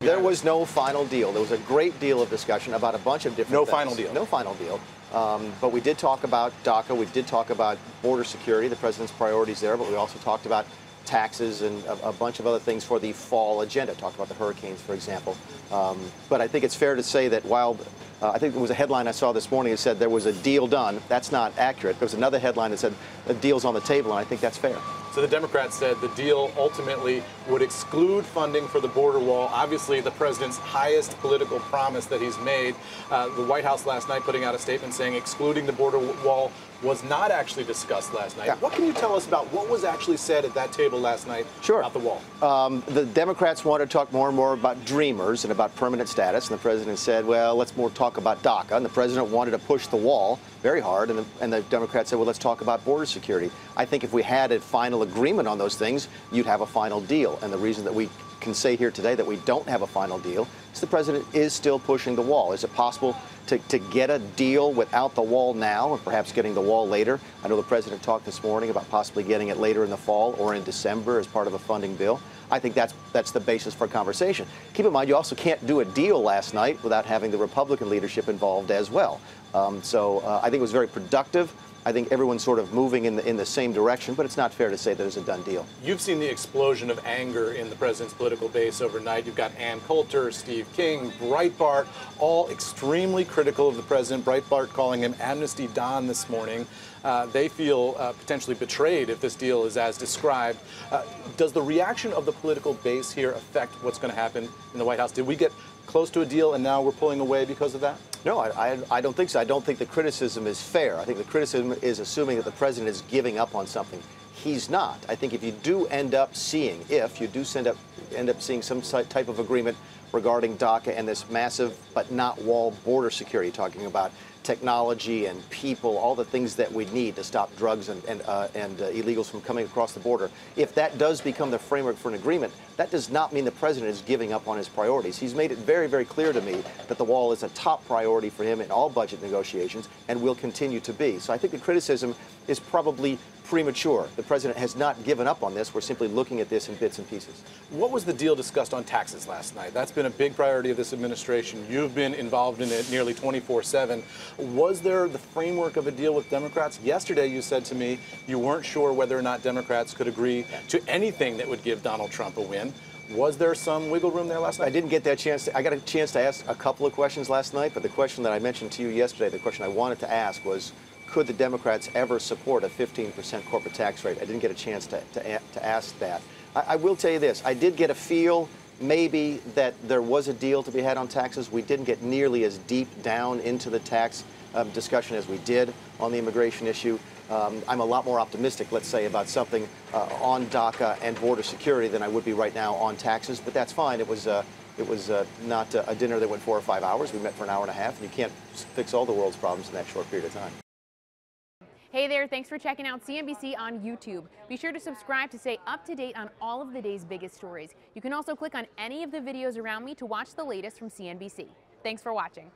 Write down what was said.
There was no final deal. There was a great deal of discussion about a bunch of different things. No final deal. No final deal. But we did talk about DACA. We did talk about border security, the president's priorities there. But we also talked about taxes and a bunch of other things for the fall agenda. Talked about the hurricanes, for example. But I think it's fair to say that while I think there was a headline I saw this morning that said there was a deal done. That's not accurate. There was another headline that said a deal's on the table, and I think that's fair. So the Democrats said the deal ultimately would exclude funding for the border wall. Obviously, the president's highest political promise that he's made. The White House last night putting out a statement saying excluding the border wall was not actually discussed last night. Yeah. What can you tell us about what was actually said at that table last night about the wall? The Democrats wanted to talk more and more about dreamers and about permanent status, and the president said, well, let's more talk about DACA. And the president wanted to push the wall very hard, and the Democrats said, well, let's talk about border security. I think if we had a final agreement on those things, you'd have a final deal. And the reason that we can say here today that we don't have a final deal is the president is still pushing the wall. Is it possible to get a deal without the wall now and perhaps getting the wall later? I know the president talked this morning about possibly getting it later in the fall or in December as part of a funding bill. I think that's the basis for conversation. Keep in mind, you also can't do a deal last night without having the Republican leadership involved as well. So I think it was very productive. I think everyone's sort of moving in the same direction, but it's not fair to say that it's a done deal. You've seen the explosion of anger in the president's political base overnight. You've got Ann Coulter, Steve King, Breitbart, all extremely critical of the president. Breitbart calling him Amnesty Don this morning. They feel potentially betrayed if this deal is as described. Does the reaction of the political base here affect what's going to happen in the White House? Did we get close to a deal and now we're pulling away because of that? No, I don't think so. I don't think the criticism is fair. I think the criticism is assuming that the president is giving up on something. He's not. I think if you do end up seeing, end up seeing some type of agreement regarding DACA and this massive but not wall border security, talking about technology and people, all the things that we need to stop drugs and illegals from coming across the border. If that does become the framework for an agreement, that does not mean the president is giving up on his priorities. He's made it very, very clear to me that the wall is a top priority for him in all budget negotiations and will continue to be. So I think the criticism is probably premature. The president has not given up on this. We're simply looking at this in bits and pieces. What was the deal discussed on taxes last night? That's been a big priority of this administration. You've been involved in it nearly 24/7. Was there the framework of a deal with Democrats? Yesterday you said to me you weren't sure whether or not Democrats could agree to anything that would give Donald Trump a win. Was there some wiggle room there last night? I didn't get that chance. I got a chance to ask a couple of questions last night, but the question that I mentioned to you yesterday, the question I wanted to ask was, could the Democrats ever support a 15% corporate tax rate? I didn't get a chance to ask that. I will tell you this. I did get a feel maybe that there was a deal to be had on taxes. We didn't get nearly as deep down into the tax discussion as we did on the immigration issue. I'm a lot more optimistic, let's say, about something on DACA and border security than I would be right now on taxes, but that's fine. It was not a dinner that went 4 or 5 hours. We met for an hour and a half, and you can't fix all the world's problems in that short period of time. Hey there, thanks for checking out CNBC on YouTube. Be sure to subscribe to stay up to date on all of the day's biggest stories. You can also click on any of the videos around me to watch the latest from CNBC. Thanks for watching.